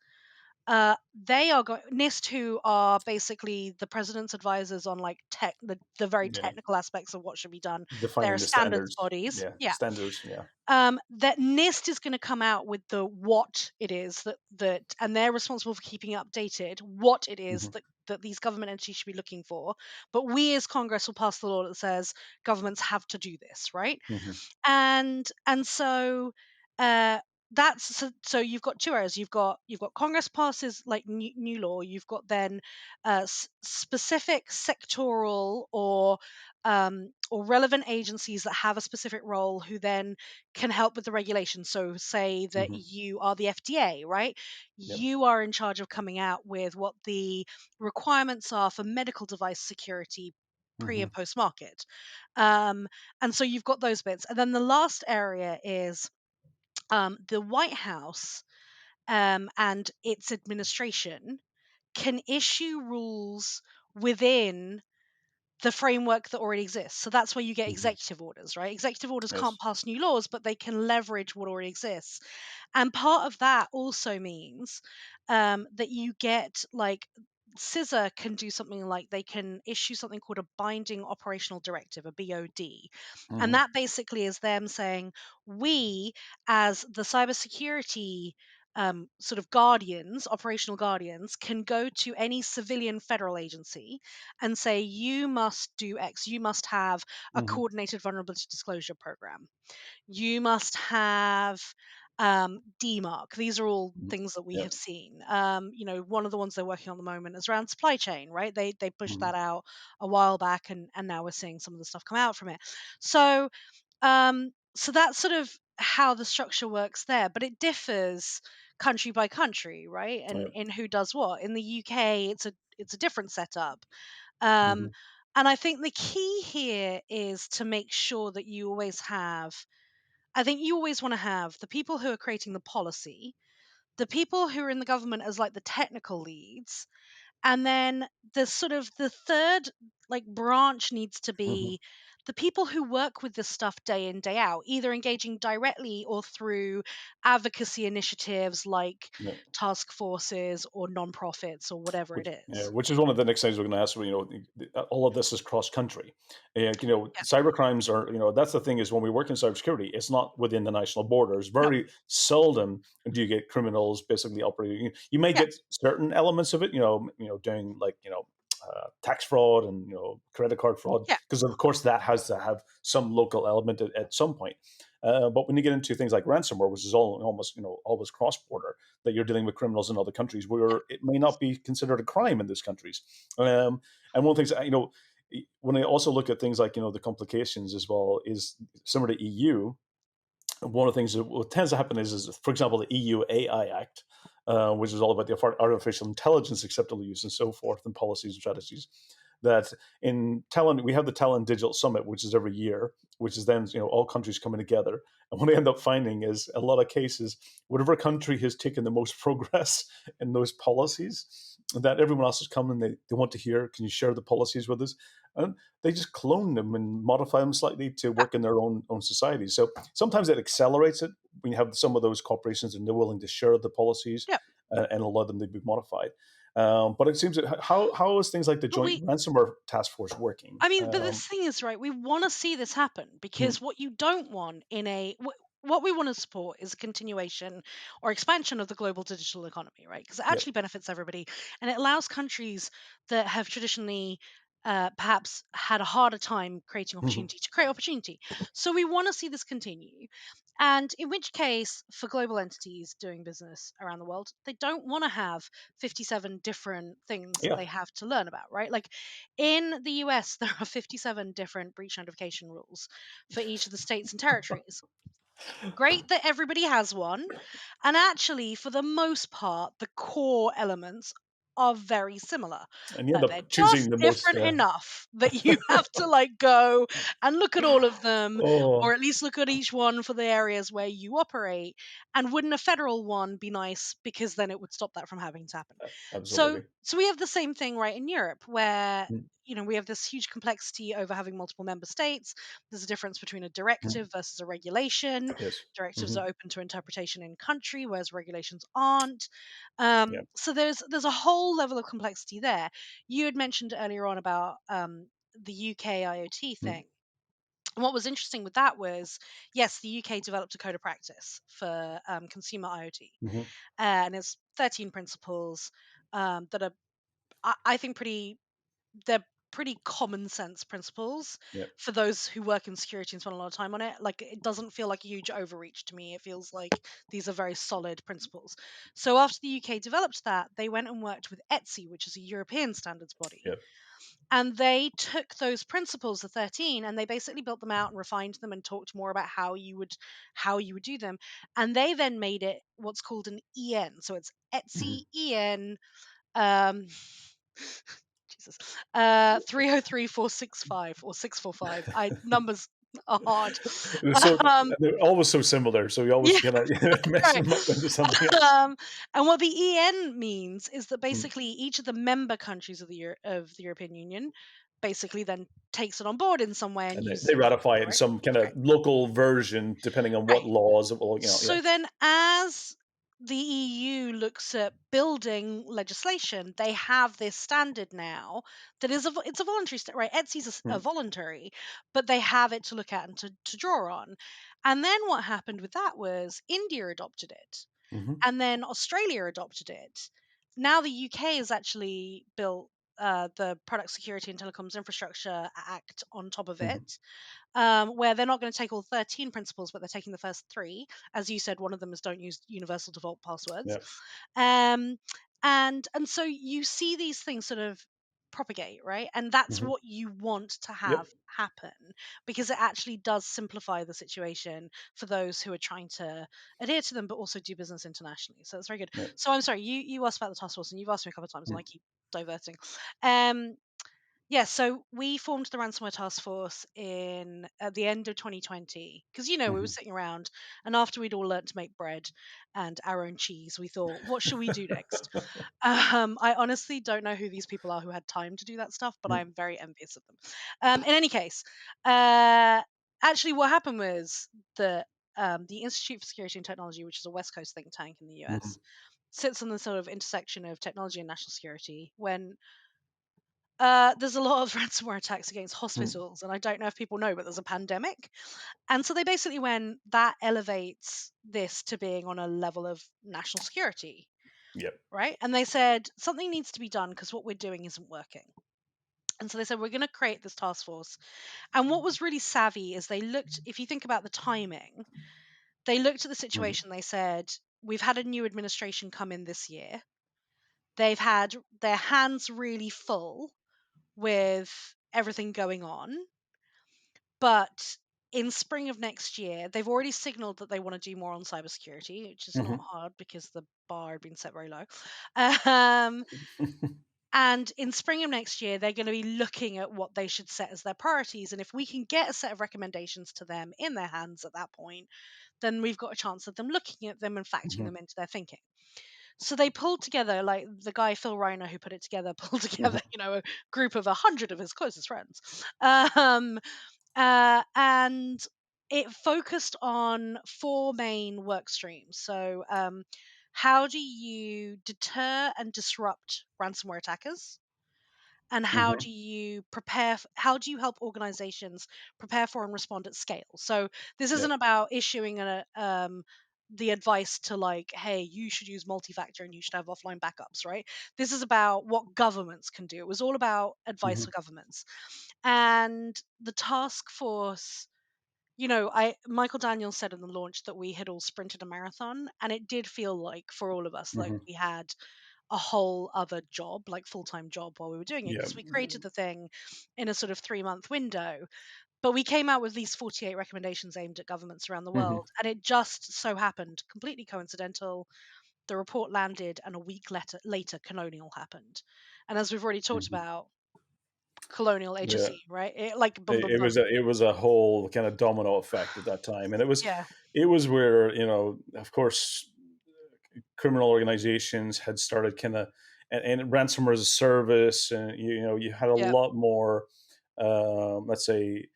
they are going NIST, who are basically the president's advisors on like the very Yeah. technical aspects of what should be done. They're Defining the standards standards. bodies. Yeah. Yeah. Standards. Yeah. That NIST is going to come out with the what it is and they're responsible for keeping it updated, what it is Mm-hmm. that these government entities should be looking for. But we as Congress will pass the law that says governments have to do this, right? Mm-hmm. And so uh so you've got two areas. You've got Congress passes like new law. You've got then specific sectoral or relevant agencies that have a specific role who then can help with the regulation. So say that Mm-hmm. you are the FDA, right? Yep. You are in charge of coming out with what the requirements are for medical device security pre Mm-hmm. and post market. um, and so you've got those bits. And then the last area is the White House and its administration can issue rules within the framework that already exists. So that's where you get Mm-hmm. executive orders, right? Executive orders can't Yes. pass new laws, but they can leverage what already exists. And part of that also means that you get like CISA can do something like they can issue something called a binding operational directive, a BOD. And Mm-hmm. that basically is them saying, we, as the cybersecurity sort of guardians, operational guardians, can go to any civilian federal agency and say, you must do X, you must have a Mm-hmm. coordinated vulnerability disclosure program, you must have DMARC. These are all Mm-hmm. things that we Yep. have seen. One of the ones they're working on at the moment is around supply chain, right? They pushed Mm-hmm. that out a while back, and now we're seeing some of the stuff come out from it. So that's sort of how the structure works there, but it differs country by country, right? And Yep. in who does what. In the UK, it's a different setup. Um, Mm-hmm. and I think the key here is to make sure that you always have. I think you always want to have the people who are creating the policy, the people who are in the government as like the technical leads, and then the third like branch needs to Mm-hmm. be the people who work with this stuff day in day out, either engaging directly or through advocacy initiatives like Yep. task forces or nonprofits or whatever it Yeah, is. which is one of the next things we're going to ask. All of this is cross country, and Yeah. cyber crimes are. That's the thing is when we work in cybersecurity, it's not within the national borders. No. Very seldom do you get criminals basically operating. You may Yeah. get certain elements of it. Doing like tax fraud and credit card fraud, Yeah. because of course that has to have some local element at some point. But when you get into things like ransomware, which is almost always cross border, that you're dealing with criminals in other countries Yeah. where it may not be considered a crime in those countries. And one of the things, when I also look at things like the complications as well, is similar to EU. One of the things that what tends to happen is, for example, the EU AI Act, which is all about the artificial intelligence acceptable use and so forth, and policies and strategies. That in Talent, we have the Talent Digital Summit, which is every year, which is then all countries coming together. And what I end up finding is a lot of cases, whatever country has taken the most progress in those policies, that everyone else is coming. They want to hear, can you share the policies with us? And they just clone them and modify them slightly to Yeah. work in their own society. So sometimes it accelerates it when you have some of those corporations and they're willing to share the policies. Yeah. and allow them to be modified. But it seems that how is things like the But Joint we Ransomware Task Force working? I mean, but this thing is, right, we want to see this happen Mhm. because what you don't want in what we want to support is a continuation or expansion of the global digital economy, right? Because it Yep. actually benefits everybody and it allows countries that have traditionally perhaps had a harder time creating Mhm. opportunity to create opportunity. So we want to see this continue. And in which case, for global entities doing business around the world, they don't want to have 57 different things that Yeah. they have to learn about, right? Like in the US, there are 57 different breach notification rules for each of the states and territories. Great that everybody has one. And actually, for the most part, the core elements are very similar, And you end but they're up choosing just the most. different enough that you have to like go and look at all of them, or Oh, at least look at each one for the areas where you operate. And wouldn't a federal one be nice because then it would stop that from having to happen? So, absolutely. so we have the same thing right in Europe where Mm. we have this huge complexity over having multiple member states. There's a difference between a Mhm. directive versus a regulation. Yes. Directives Hmm. are open to interpretation in country, whereas regulations aren't. Yeah. So there's a whole level of complexity there. You had mentioned earlier on about the UK IoT Mm. thing. And what was interesting with that was, yes, the UK developed a code of practice for consumer IoT, Hmm. and it's 13 principles that are, I think, they're pretty common sense principles Yeah. for those who work in security and spend a lot of time on it. Like it doesn't feel like a huge overreach to me. It feels like these are very solid principles. So after the UK developed that, they went and worked with ETSI, which is a European standards body, Yeah. and they took those principles, the 13, and they basically built them out and refined them and talked more about how you would do them. And they then made it what's called an EN. So it's Hmm. ETSI EN um, Jesus. 303465 or 645. I numbers are hard. They're so Um, they're always so similar, so you always yeah, kind of mess right. them up into something else. And what the EN means is that Mm. basically each of the member countries of the European Union basically then takes it on board in some way and And uses they it for ratify it things, in right? some kind of Right. local version, depending on what Right. laws. Well, yeah. So then, as the EU looks at building legislation, they have this standard now that is it's a voluntary right. Etsy's a Mm. voluntary, but they have it to look at and to draw on. And then what happened with that was India adopted it, Hmm. and then Australia adopted it. Now the UK has actually built the Product Security and Telecoms Infrastructure Act on top of Hmm. it, where they're not going to take all 13 principles, but they're taking the first three. As you said, one of them is don't use universal default passwords. Yeah. Um, and so you see these things sort of propagate, right? And that's Hmm. what you want to have Yep. happen because it actually does simplify the situation for those who are trying to adhere to them, but also do business internationally. So it's very good. Yeah. So I'm sorry, you asked about the task force, and you've asked me a couple of times, and Mm. I keep diverting. Um, yeah, so we formed the ransomware task force in at the end of 2020 because we were Hmm. sitting around, and after we'd all learnt to make bread and our own cheese, we thought, what should we do next? I honestly don't know who these people are who had time to do that stuff, but Mm. I'm very envious of them. In any case, uh, actually, what happened was that the Institute for Security and Technology, which is a West Coast think tank in the Mhm. US, sits on the sort of intersection of technology and national security when there's a lot of ransomware attacks against Mm. hospitals, and I don't know if people know, but there's a pandemic. And so they basically went, that elevates this to being on a level of national security, Yep. right? And they said, something needs to be done because what we're doing isn't working. And so they said, we're going to create this task force. And what was really savvy is they looked, if you think about the timing, they looked at the Mhm. situation, they said, we've had a new administration come in this year. They've had their hands really full with everything going on. But in spring of next year, they've already signaled that they want to do more on cybersecurity, which is not Mhm. hard because the bar had been set very low. Um, and in spring of next year, they're going to be looking at what they should set as their priorities. And if we can get a set of recommendations to them in their hands at that point, then we've got a chance of them looking at them and factoring Mhm. them into their thinking. So they pulled together, like the guy Phil Reiner who put it together, pulled together, Mhm. a group of 100 of his closest friends. Um, and it focused on four main work streams. So how do you deter and disrupt ransomware attackers? And how Hmm. do you how do you help organizations prepare for and respond at scale? So this Yeah. isn't about issuing the advice to, like, hey, you should use multi-factor and you should have offline backups, right? This is about what governments can do. It was all about advice Hmm. for governments. And the task force, I Michael Daniels said in the launch that we had all sprinted a marathon, and it did feel like for all of us like Hmm. we had a whole other job, like full-time job, while we were doing it, Yeah. because we created the thing in a sort of 3-month window. But we came out with these 48 recommendations aimed at governments around the Hmm. world, and it just so happened, completely coincidental, the report landed, and a week later Colonial happened. And as we've already talked Hmm. about, Colonial Yeah. HSE, right? It, like, boom, boom, It boom. was a whole kind of domino effect at that time, and Yeah, it was where, of course, criminal organizations had started kind of, and ransomware as a service, and you had a yeah, lot more, let's say,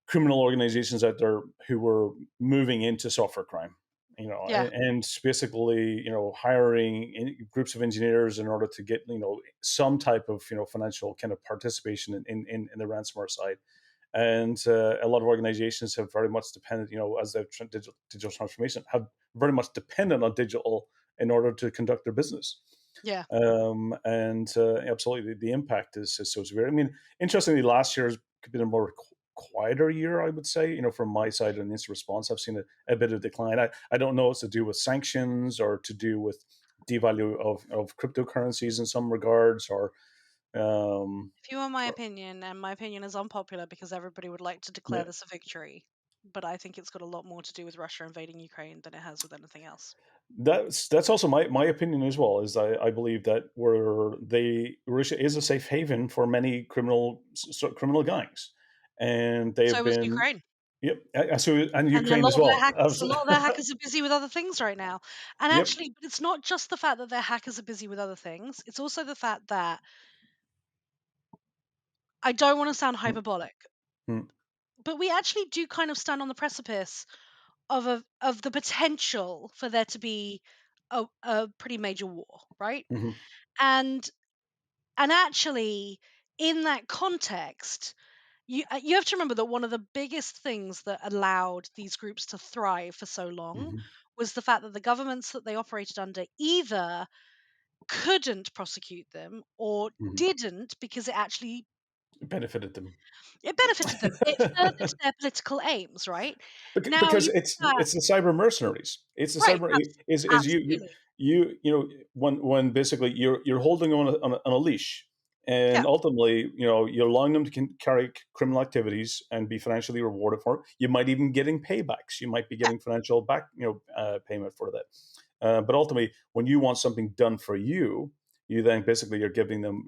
criminal organizations out there who were moving into software crime, yeah, and basically, hiring groups of engineers in order to get, some type of, financial kind of participation in the ransomware side. And a lot of organizations have very much depended, as they've digital transformation, have very much dependent on digital in order to conduct their business. yeah. And absolutely, the impact is so severe. I mean, interestingly, last year has been a more quieter year, I would say. From my side in this response, I've seen a bit of decline. I don't know it's to do with sanctions or to do with devalue of cryptocurrencies in some regards, um, If you want my or opinion, and my opinion is unpopular because everybody would like to declare yeah. this a victory, but I think it's got a lot more to do with Russia invading Ukraine than it has with anything else. That's also my opinion as well. Is I believe that where Russia is a safe haven for many criminal gangs, and they have So was been. Ukraine. Yep. So and And a Ukraine lot as of their well. hackers a lot of their hackers are busy with other things right now. And Yep. actually, but it's not just the fact that their hackers are busy with other things. It's also the fact that, I don't want to sound Mm, hyperbolic, mm, but we actually do kind of stand on the precipice of the potential for there to be a pretty major war, right? mhm, And actually, in that context, you have to remember that one of the biggest things that allowed these groups to thrive for so long mhm, was the fact that the governments that they operated under either couldn't prosecute them or mhm. didn't, because It benefited them. it benefited them. It furthered their political aims, right? Now Because you that it's the cyber mercenaries. It's the right, cyber is absolutely. when basically you're holding on on a leash, Yeah, and ultimately, you're allowing them to carry criminal activities and be financially rewarded for it. You might even getting paybacks. You might be yeah, getting financial back, payment for that. But ultimately, when you want something done for you, you then basically you're giving them,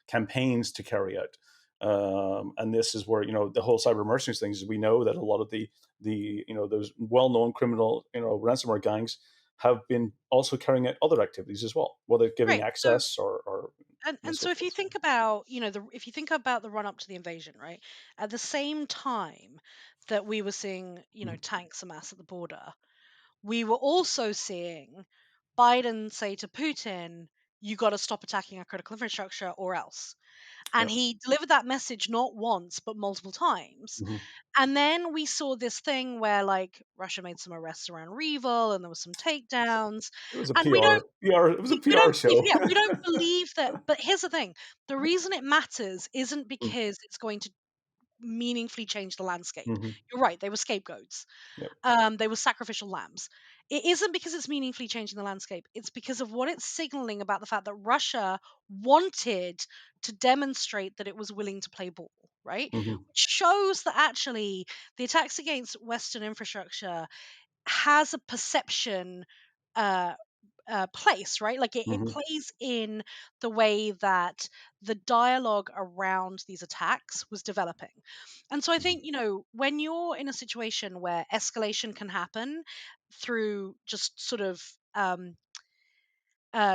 campaigns to carry out. And this is where, the whole cyber mercenaries things is, we know that a lot of those well-known criminal, ransomware gangs have been also carrying out other activities as well, whether giving right. So access or and so so if you forth. think about, if you think about the run up to the invasion, right? At the same time that we were seeing, Mhm. tanks amass at the border, we were also seeing Biden say to Putin, "You got to stop attacking our critical infrastructure or else." And Yeah. he delivered that message not once but multiple times. Hmm. And then we saw this thing where, like, Russia made some arrests around Reval and there was some takedowns, It was a and we don't PR. It was a we PR don't believe, show. yeah, we don't believe that. But here's the thing: the reason it matters isn't Mm. because it's going to meaningfully change the landscape. Mhm. You're right; they were scapegoats. Yep. They were sacrificial lambs. It isn't because it's meaningfully changing the landscape. It's because of what it's signaling about the fact that Russia wanted to demonstrate that it was willing to play ball, right? Mhm. Which shows that actually the attacks against Western infrastructure has a perception uh, place, right? Like it Mhm. plays in the way that the dialogue around these attacks was developing. And so I Mhm. think, when you're in a situation where escalation can happen through just sort of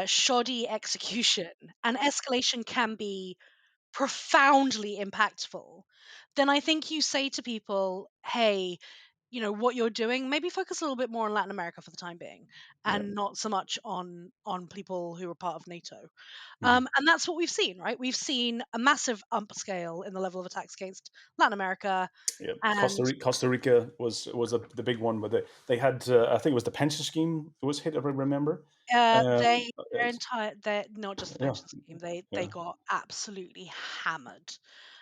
shoddy execution, and escalation can be profoundly impactful, then I think you say to people, hey, what you're doing, maybe focus a little bit more on Latin America for the time being, Yeah. and not so much on people who are part of NATO. Mhm. And that's what we've seen, right? We've seen a massive upscale in the level of attacks against Latin America, Yeah. and Costa Rica was the big one, but they had I think it was the pension scheme that was hit, if I remember. Um, their entire, their not just the yeah. pension scheme, they Yeah. got absolutely hammered.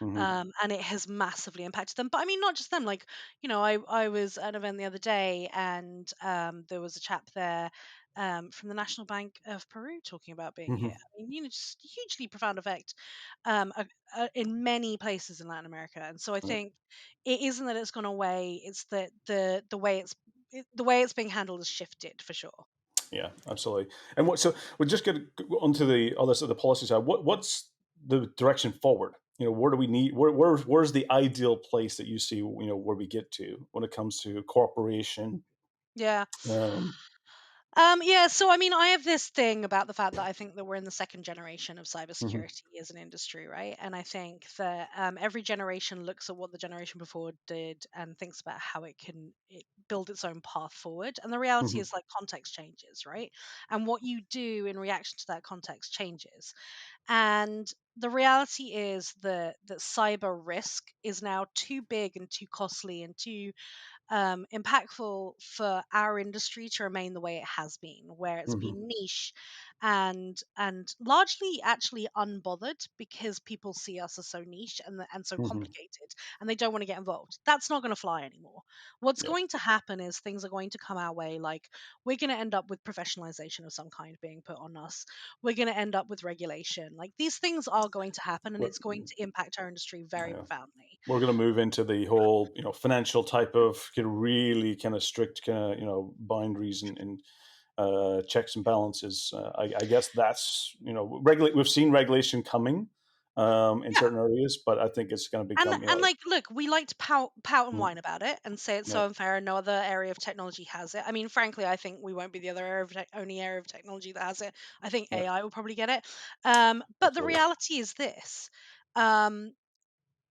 Hmm. And it has massively impacted them. But I mean, not just them. Like, I was at an event the other day, and there was a chap there from the National Bank of Peru talking about being hit. Hmm. I mean, just hugely profound effect in many places in Latin America. And so I Yeah. think it isn't that it's gone away; it's that the way it's being handled has shifted for sure. Yeah, absolutely. And what? So we'll just get onto the other side of the policy side. What's the direction forward? Where do we need? Where's the ideal place that you see? Where we get to when it comes to cooperation. Yeah. Um, Yeah, so I mean, I have this thing about the fact that I think that we're in the second generation of mhm, cybersecurity as an industry, right? And I think that every generation looks at what the generation before did and thinks about how it build its own path forward. And the reality mhm, is, like, context changes, right? And what you do in reaction to that context changes. And the reality is that cyber risk is now too big and too costly and too impactful for our industry to remain the way it has been, where it's mhm, been niche and largely actually unbothered because people see us as so niche and so mhm. complicated, and they don't want to get involved. That's not going to fly anymore. What's Yeah. going to happen is things are going to come our way. Like, we're going to end up with professionalization of some kind being put on us. We're going to end up with regulation. Like, these things are going to happen, and We're, it's going to impact our industry very yeah. profoundly. We're going to move into the whole, financial type of really kind of strict kind of, boundaries and checks and balances. I guess that's, we've seen regulation coming in Yeah. certain areas, but I think it's going to And become, and like, look, we like to pout and mm, whine about it and say it's yeah, so unfair and no other area of technology has it. I mean, frankly, I think we won't be the other only area of technology that has it. I think yeah, AI will probably get it. But the absolutely. reality is this. Um,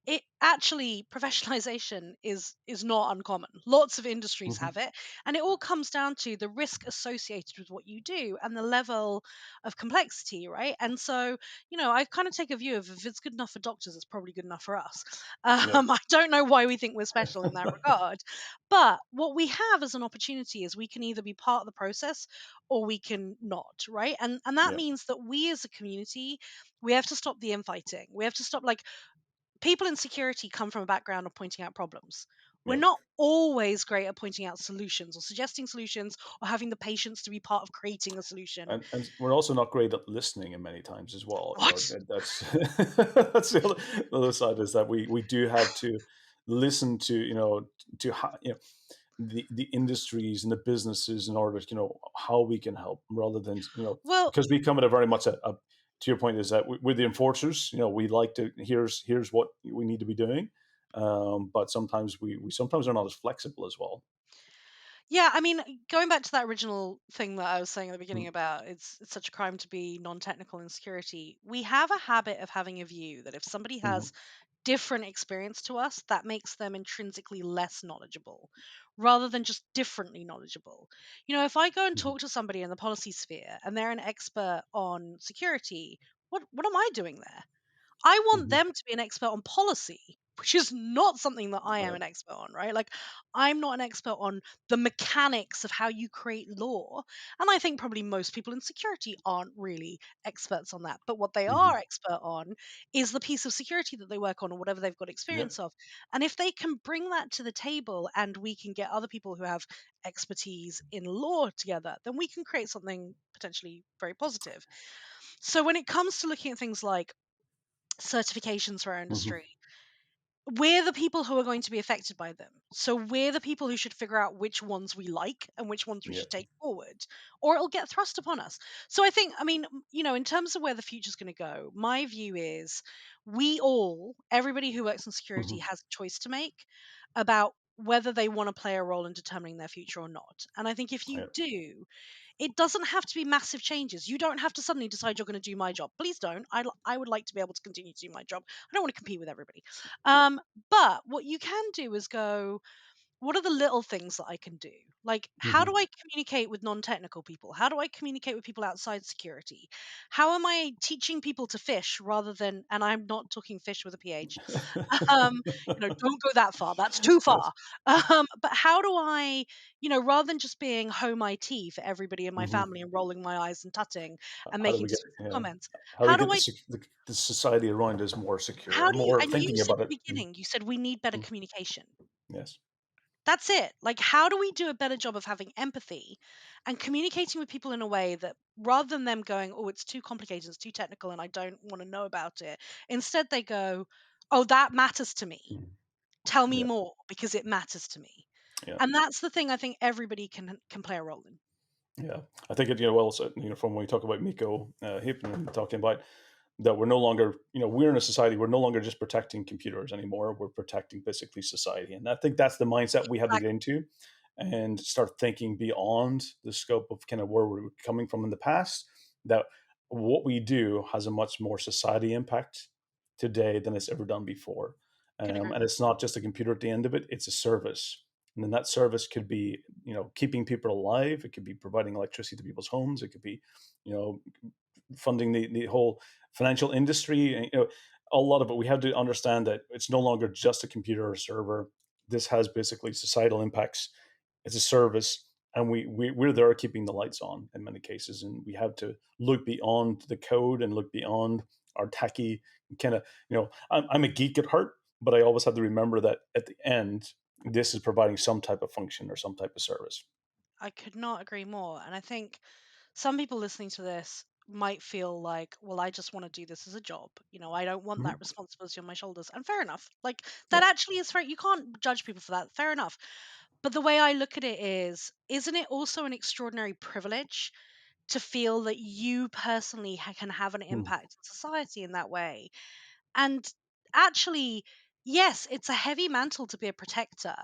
it actually, professionalization is not uncommon. Lots of industries Hmm. have it, and it all comes down to the risk associated with what you do and the level of complexity, right? And so, I kind of take a view of, if it's good enough for doctors, it's probably good enough for us. Yeah, I don't know why we think we're special in that regard, but what we have as an opportunity is we can either be part of the process or we can not, right? And that yeah, means that we as a community, we have to stop the infighting. We have to stop, like, people in security come from a background of pointing out problems. We're yeah. not always great at pointing out solutions or suggesting solutions or having the patience to be part of creating a solution. And we're also not great at listening in many times as well. What? That's that's the other side is that we do have to listen to the industries and the businesses in order to how we can help rather than Well, because we come at a very much a to your point is that we're the enforcers. We like to here's what we need to be doing, but sometimes we sometimes are not as flexible as well. yeah, I mean, going back to that original thing that I was saying at the beginning Mm-hmm. about it's such a crime to be non-technical in security, we have a habit of having a view that if somebody Mm-hmm. has different experience to us, that makes them intrinsically less knowledgeable rather than just differently knowledgeable. If I go and Mm-hmm. talk to somebody in the policy sphere and they're an expert on security, what am I doing there? I want Mm-hmm. them to be an expert on policy, which is not something that I am Yeah. an expert on, right? Like, I'm not an expert on the mechanics of how you create law. And I think probably most people in security aren't really experts on that. But what they Mm-hmm. are expert on is the piece of security that they work on or whatever they've got Yeah. experience of. And if they can bring that to the table and we can get other people who have expertise in law together, then we can create something potentially very positive. So when it comes to looking at things like certifications for our Mm-hmm. industry, we're the people who are going to be affected by them. So we're the people who should figure out which ones we like and which ones we Yeah. should take forward, or it'll get thrust upon us. So I think, I mean, in terms of where the future's going to go, my view is everybody who works in Mm-hmm. security has a choice to make about whether they want to play a role in determining their future or not. And I think if you Yeah. do, it doesn't have to be massive changes. You don't have to suddenly decide you're going to do my job. Please don't. I would like to be able to continue to do my job. I don't want to compete with everybody. Um, but what you can do is go, what are the little things that I can do? Like, how do Hmm. I communicate with non-technical people? How do I communicate with people outside security? How am I teaching people to fish rather than, and I'm not talking fish with a ph, don't go that far. That's too Yes. far. But how do I, rather than just being home IT for everybody in my Hmm. family and rolling my eyes and tutting and How do making we get, dismissive yeah, comments, how do we how get do I the society around us more secure, how do you more and you thinking said about at it? the beginning, you said we need better Mhm. communication. Yes. That's it. Like, how do we do a better job of having empathy and communicating with people in a way that rather than them going, oh, it's too complicated, it's too technical, and I don't want to know about it, instead they go, oh, that matters to me. Mhm. Tell me Yeah. more because it matters to me. Yeah. And that's the thing I think everybody can play a role in. Yeah. I think it, well said, from when we talk about Miko Hippen and talking about that we're no longer, we're in a society, we're no longer just protecting computers anymore. We're protecting basically society. And I think that's the mindset we have to Like, get into and start thinking beyond the scope of kind of where we're coming from in the past, that what we do has a much more society impact today than it's ever done before. can agree And more. it's not just a computer at the end of it, it's a service. And then that service could be, keeping people alive. It could be providing electricity to people's homes. It could be, you know, funding the whole financial industry. And, a lot of it, we have to understand that it's no longer just a computer or server. This has basically societal impacts. It's a service, and we're there keeping the lights on in many cases, and we have to look beyond the code and look beyond our techie kind of. I'm a geek at heart, but I always have to remember that at the end, this is providing some type of function or some type of service. I could not agree more. And I think some people listening to this might feel like, well, I just want to do this as a job. I don't want that Mhm. responsibility on my shoulders. And fair enough. Like, that Yeah. actually is fair. You can't judge people for that. Fair enough. But the way I look at it is, isn't it also an extraordinary privilege to feel that you personally can have an Mm. impact on society in that way? And actually, yes, it's a heavy mantle to be a protector,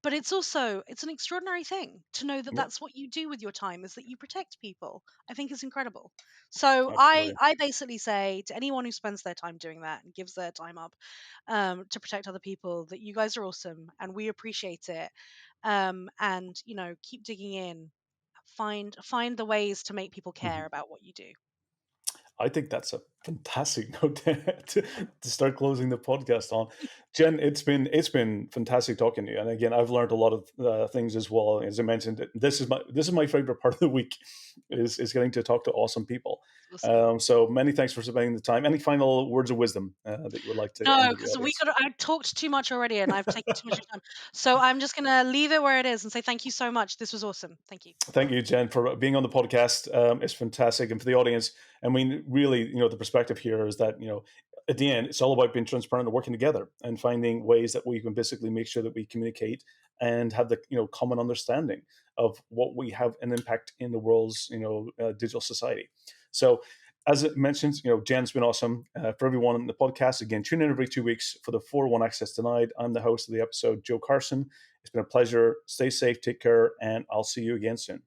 but it's an extraordinary thing to know that Yeah. that's what you do with your time, is that you protect people. I think is incredible. So I Absolutely. I basically say to anyone who spends their time doing that and gives their time up, to protect other people, that you guys are awesome and we appreciate it. And keep digging in, find the ways to make people care Mhm. about what you do. I think that's a fantastic note to start closing the podcast on. Jen, it's been fantastic talking to you, and again, I've learned a lot of things as well. As I mentioned, this is my favorite part of the week is getting to talk to awesome people. Awesome. So many thanks for spending the time. Any final words of wisdom that you would like to end No, with the because audience? I talked too much already and I've taken too much of your time. So I'm just gonna leave it where it is and say thank you so much. This was awesome. Thank you. Thank you, Jen, for being on the podcast. It's fantastic, and for the audience, I mean, really, the perspective here is that at the end, it's all about being transparent and working together and finding ways that we can basically make sure that we communicate and have the common understanding of what we have an impact in the world's digital society. So, as it mentions, Jen's been awesome. For everyone on the podcast, again, tune in every 2 weeks for the 401 Access Denied. I'm the host of the episode, Joe Carson. It's been a pleasure. Stay safe, take care, and I'll see you again soon.